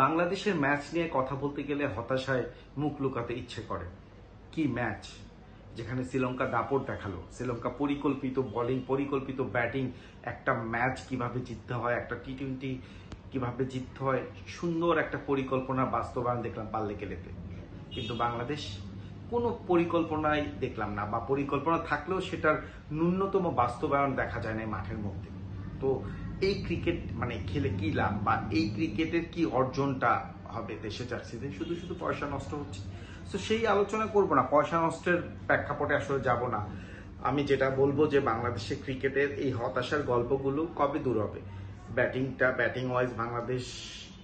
বাংলাদেশের ম্যাচ নিয়ে কথা বলতে গেলে হতাশায় মুখ লুকাতে ইচ্ছে করে। কি ম্যাচ, যেখানে শ্রীলঙ্কা দাপট দেখালো, শ্রীলঙ্কা পরিকল্পিত বোলিং, পরিকল্পিত ব্যাটিং, একটা ম্যাচ কিভাবে জিততে হয়, একটা টি-20 কিভাবে জিততে হয়, সুন্দর একটা পরিকল্পনা বাস্তবায়ন দেখলাম পাল্লে কেলেতে। কিন্তু বাংলাদেশ কোনো পরিকল্পনাই দেখলাম না, বা পরিকল্পনা থাকলেও সেটার ন্যূনতম বাস্তবায়ন দেখা যায় না মাঠের মধ্যে। তো এই ক্রিকেট মানে খেলে কি লাভ, বা এই ক্রিকেটের কি অর্জনটা হবে দেশে জার্সিতে? শুধু শুধু পয়সা নষ্ট হচ্ছে। তো সেই আলোচনা করবো না, পয়সা নষ্টের প্রেক্ষাপটে আসলে যাব না। আমি যেটা বলবো যে বাংলাদেশের ক্রিকেটের এই হতাশার গল্পগুলো কবে দূর হবে। ব্যাটিং ওয়াইজ বাংলাদেশ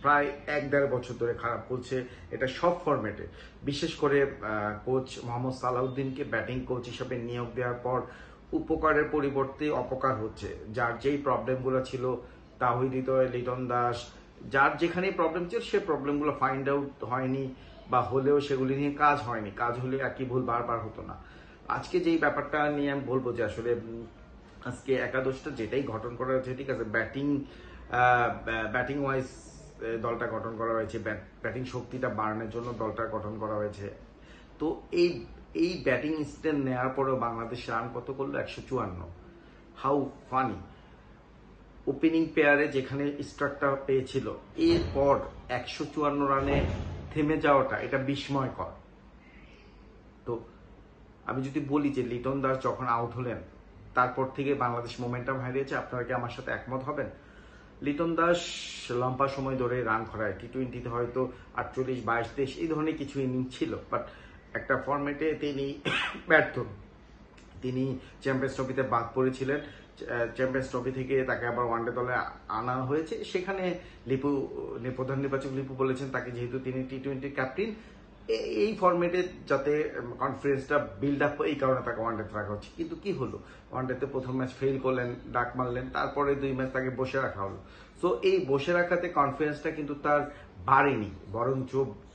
প্রায় 1-1.5 বছর ধরে খারাপ করছে, এটা সব ফরম্যাটে। বিশেষ করে কোচ মোহাম্মদ সালাউদ্দিনকে ব্যাটিং কোচ হিসেবে নিয়োগ দেওয়ার পর উপকারের পরিবর্তে অপকার হচ্ছে। যার যেই প্রবলেমগুলো ছিল, তাহিদ হৃদয়, লিটন দাস, যার যেখানে প্রবলেম ছিল সে প্রবলেমগুলো ফাইন্ড আউট হয়নি, বা হলেও সেগুলি নিয়ে কাজ হয়নি। কাজ হলে একই ভুল বারবার হতো না। আজকে যেই ব্যাপারটা নিয়ে আমি বলবো যে আসলে আজকে একাদশটা যেটাই গঠন করা হয়েছে, ঠিক আছে, ব্যাটিং ওয়াইজ দলটা গঠন করা হয়েছে, ব্যাটিং শক্তিটা বাড়ানোর জন্য দলটা গঠন করা হয়েছে। তো এই ব্যাটিং স্ট্যান্ড নেওয়ার পরেও বাংলাদেশ রান কত করলো? 154। How funny! ওপেনিং পেয়ারে যেখানে স্ট্রাকটা পেয়েছিল, এরপর 154 রানে থেমে যাওয়াটা এটা বিস্ময়কর। তো আমি যদি বলি যে লিটন দাস যখন আউট হলেন তারপর থেকে বাংলাদেশ মোমেন্টাম হারিয়েছে, আপনারা কি আমার সাথে একমত হবেন? লিটন দাস লম্বা সময় ধরে রান করায়, টি-20তে হয়তো 48, 22, 23 এই ধরনের কিছু ইনিংস ছিল, বাট একটা ফরম্যাটে তিনি ব্যর্থ। তিনি চ্যাম্পিয়ন্স ট্রফিতে বাদ পড়েছিলেন, চ্যাম্পিয়ন্স ট্রফি থেকে তাকে আবার ওয়ানডে দলে আনা হয়েছে। সেখানে প্রধান নির্বাচক লিপু বলেছেন তাকে, যেহেতু তিনি টি-20 ক্যাপ্টেন, এই ফরম্যাটে যাতে কনফিডেন্সটা বিল্ড আপ, এই কারণে তাকে ওয়ানডেতে রাখা হচ্ছে। কিন্তু কি হলো, ওয়ানডেতে প্রথম ম্যাচ ফেল করলেন, ডাক মারলেন, তারপরে 2 ম্যাচ তাকে বসে রাখা হলো। সো এই বসে রাখাতে কনফিডেন্সটা কিন্তু তার বাড়েনি, বরঞ্চ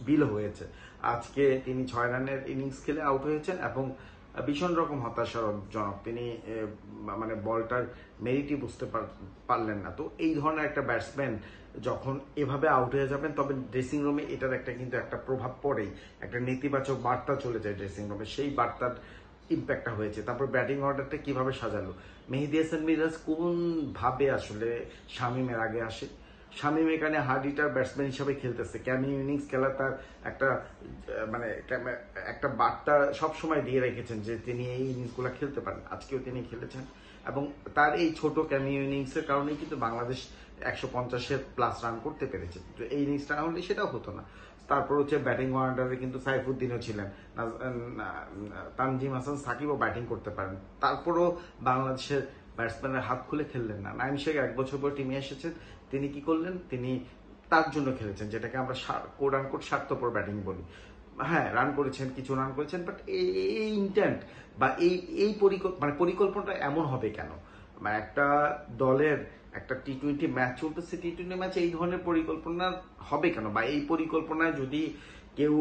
বিল হয়েছে। আজকে তিনি 6 রানের ইনিংস খেলে আউট হয়েছেন এবং ভীষণ রকম হতাশাজনক। তিনি মানে বলটার মেরিটই বুঝতে পারলেন না। তো এই ধরনের একটা ব্যাটসম্যান যখন এভাবে আউট হয়ে যাবেন, তবে ড্রেসিং রুমে এটার একটা প্রভাব পড়েই, একটা নেতিবাচক বার্তা চলে যায় ড্রেসিং রুমে। সেই বার্তার ইম্প্যাক্টটা হয়েছে। তারপর ব্যাটিং অর্ডারটা কিভাবে সাজালো, মেহেদী হাসান মিরাজ কোন ভাবে আসলে শামীমের আগে আসে। শামীম এখানে হার্ড হিটার ব্যাটসম্যান হিসেবে খেলতেছে, ক্যামিও ইনিংস খেলা তার একটা বার্তা সবসময় দিয়ে রেখেছেন যে তিনি এই ইনিংসগুলো খেলতে পারেন। আজকেও তিনি খেলেছেন এবং তার এই ছোট ক্যামিও ইনিংসের কারণেই কিন্তু বাংলাদেশ 150-এর প্লাস রান করতে পেরেছে। তো এই ইনিংসটা না হলে সেটাও হতো না। তারপর হচ্ছে ব্যাটিং অর্ডারে কিন্তু সাইফুদ্দিনও ছিলেন, তানজিম হাসান সাকিবও ব্যাটিং করতে পারেন। তারপরও বাংলাদেশের ব্যাটসম্যানের হাত খুলে খেললেন না। নাইম শেখ 1 বছর পর টিমে এসেছেন, তিনি কি করলেন? তিনি তার জন্য খেলেছেন, যেটাকে আমরা কোট আনকোট স্বার্থপর ব্যাটিং বলি। হ্যাঁ, রান করেছেন, কিছু রান করেছেন, বাট এই ইন্টেন্ট বা এই পরিকল্পনাটা এমন হবে কেন? একটা দলের একটা টি-20 ম্যাচ চলতেছে, টি-20 ম্যাচে এই ধরনের পরিকল্পনা হবে কেন? বা এই পরিকল্পনায় যদি কেউ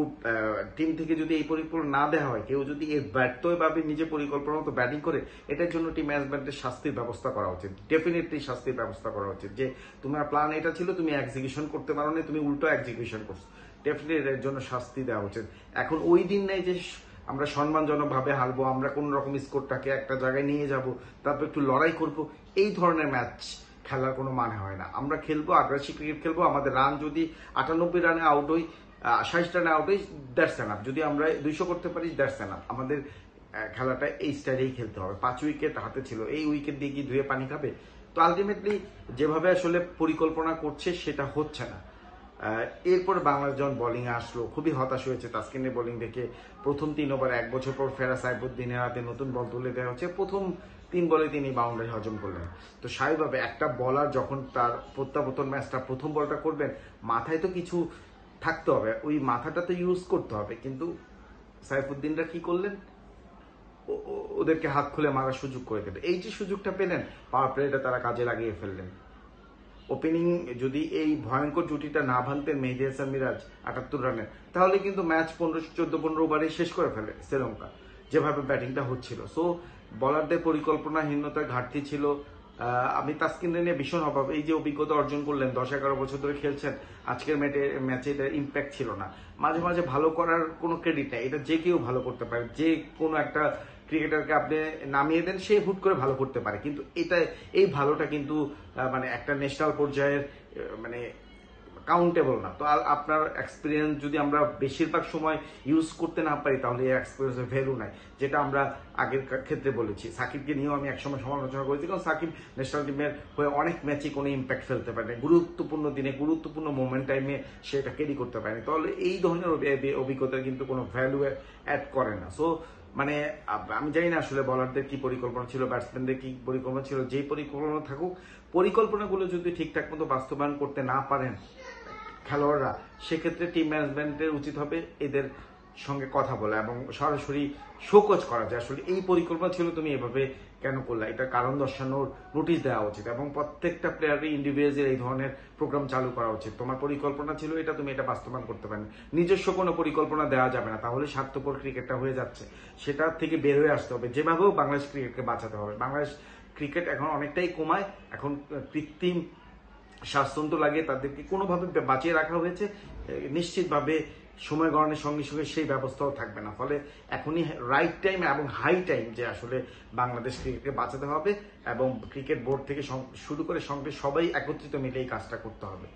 টিম থেকে যদি এই পরিকল্পনা না দেওয়া হয়, কেউ যদি এর ব্যর্থভাবে নিজে পরিকল্পনা মতো ব্যাটিং করে, এটার জন্য টিম ম্যানেজমেন্টের শাস্তির ব্যবস্থা করা উচিত। ডেফিনেটলি শাস্তির ব্যবস্থা করা উচিত, যে তোমার প্ল্যান এটা ছিল, তুমি এক্সিকিউশন করতে পারো না, তুমি উল্টো এক্সিকিউশন করছো। ডেফিনেটলি এর জন্য শাস্তি দেওয়া উচিত। এখন ওই দিন নেই যে আমরা সম্মানজনক ভাবে হারবো, আমরা কোন রকম স্কোরটাকে একটা জায়গায় নিয়ে যাব, তারপর একটু লড়াই করব। এই ধরনের ম্যাচ খেলার কোনো মানে হয় না। আমরা খেলবো, আগ্রাসী ক্রিকেট খেলবো। আমাদের রান যদি 98 রানে আউট হই, 28 রানে আউট হই, দ্যাটস এনাফ। যদি আমরা 200 করতে পারি, দ্যাটস এনাফ। আমাদের খেলাটা এই স্টাইলেই খেলতে হবে। 5 উইকেট হাতে ছিল, এই উইকেট দিয়ে কি ধুয়ে পানি খাবে? তো আলটিমেটলি যেভাবে আসলে পরিকল্পনা করছে সেটা হচ্ছে না। এরপরে বাংলাদেশ যখন বোলিং আসলো, খুবই হতাশ হয়েছে তাসকিনের বোলিং দেখে। প্রথম 3 ওভার 1 বছর পর ফেরা সাইফুদ্দিনের হাতে নতুন বল তুলে দেওয়া হচ্ছে, প্রথম 3 বলে তিনি বাউন্ডারি হজম করলেন। তো স্বাভাবিকভাবে একটা বলার যখন তার প্রত্যাবর্তন ম্যাচটা প্রথম বলটা করবেন, মাথায় তো কিছু থাকতে হবে, ওই মাথাটা তো ইউজ করতে হবে। কিন্তু সাইফুদ্দিনরা কি করলেন? ওদেরকে হাত খুলে মারার সুযোগ করে দিলেন। এই যে সুযোগটা পেলেন, পাওয়ার প্লেটা তারা কাজে লাগিয়ে ফেললেন। ওপেনিং যদি এই ভয়ঙ্কর জুটিটা না ভাঙতেন মেহেদী হাসান মিরাজ 78 রানে, তাহলে কিন্তু ম্যাচ 14-15 ওভারে শেষ করে ফেলে শ্রীলঙ্কা, যেভাবে ব্যাটিংটা হচ্ছিল। সো বলারদের পরিকল্পনাহীনতার ঘাটতি ছিল, আমি তাসকিনকে নিয়ে ভীষণ অভাব। এই যে অভিজ্ঞতা অর্জন করলেন, 10-11 বছর ধরে খেলছেন, আজকের ম্যাচে এটা ইম্প্যাক্ট ছিল না। মাঝে মাঝে ভালো করার কোনো ক্রেডিট নেই, এটা যে কেউ ভালো করতে পারে। যে কোনো একটা ক্রিকেটারকে আপনি নামিয়ে দেন, সে হুট করে ভালো করতে পারে, কিন্তু এই ভালোটা কিন্তু মানে একটা ন্যাশনাল পর্যায়ের মানে কাউন্টেবল না। তো আপনার এক্সপিরিয়েন্স যদি আমরা বেশিরভাগ সময় ইউজ করতে না পারি, তাহলে এই এক্সপিরিয়েন্সের ভ্যালু নাই, যেটা আমরা আগের ক্ষেত্রে বলেছি। সাকিবকে নিয়েও আমি একসময় সমালোচনা করেছি, কারণ সাকিব ন্যাশনাল টিমের হয়ে অনেক ম্যাচে কোনো ইম্প্যাক্ট ফেলতে পারে, গুরুত্বপূর্ণ দিনে গুরুত্বপূর্ণ মোমেন্ট টাইমে সে এটা ক্যারি করতে পারেনি। তাহলে এই ধরনের অভিজ্ঞতা কিন্তু কোনো ভ্যালু অ্যাড করে না। সো মানে আমি জানি না আসলে বলারদের কি পরিকল্পনা ছিল, ব্যাটসম্যানদের কি পরিকল্পনা ছিল। যেই পরিকল্পনা থাকুক, পরিকল্পনাগুলো যদি ঠিকঠাক মতো বাস্তবায়ন করতে না পারেন খেলোয়াড়রা, সেক্ষেত্রে টিম ম্যানেজমেন্টের উচিত হবে এদের সঙ্গে কথা বলা এবং সরাসরি শোকজ করা, যে আসলে এই পরিকল্পনা ছিল, তুমি এভাবে কেন করলা, এটা কারণ দর্শানোর নোটিশ দেওয়া উচিত। এবং প্রত্যেকটা প্লেয়ারের ইন্ডিভিজুয়াল এই ধরনের প্রোগ্রাম চালু করা উচিত। তোমার পরিকল্পনা ছিল এটা, তুমি এটা বাস্তবায়ন করতে পারেন। নিজস্ব কোনো পরিকল্পনা দেওয়া যাবে না, তাহলে স্বার্থপর ক্রিকেটটা হয়ে যাচ্ছে। সেটা থেকে বের হয়ে আসতে হবে, যেভাবেও বাংলাদেশ ক্রিকেটকে বাঁচাতে হবে। বাংলাদেশ ক্রিকেট এখন অনেকটাই কমায়, এখন কৃত্রিম স্বাস্থ্যন্ত লাগে, তাদেরকে কোনোভাবে বাঁচিয়ে রাখা হয়েছে। নিশ্চিতভাবে সময় গণনের সঙ্গে সঙ্গে সেই ব্যবস্থাও থাকবে না। ফলে এখনই রাইট টাইম এবং হাই টাইম যে আসলে বাংলাদেশ ক্রিকেটকে বাঁচাতে হবে, এবং ক্রিকেট বোর্ড থেকে শুরু করে সঙ্গে সবাই একত্রিত মিলে এই কাজটা করতে হবে।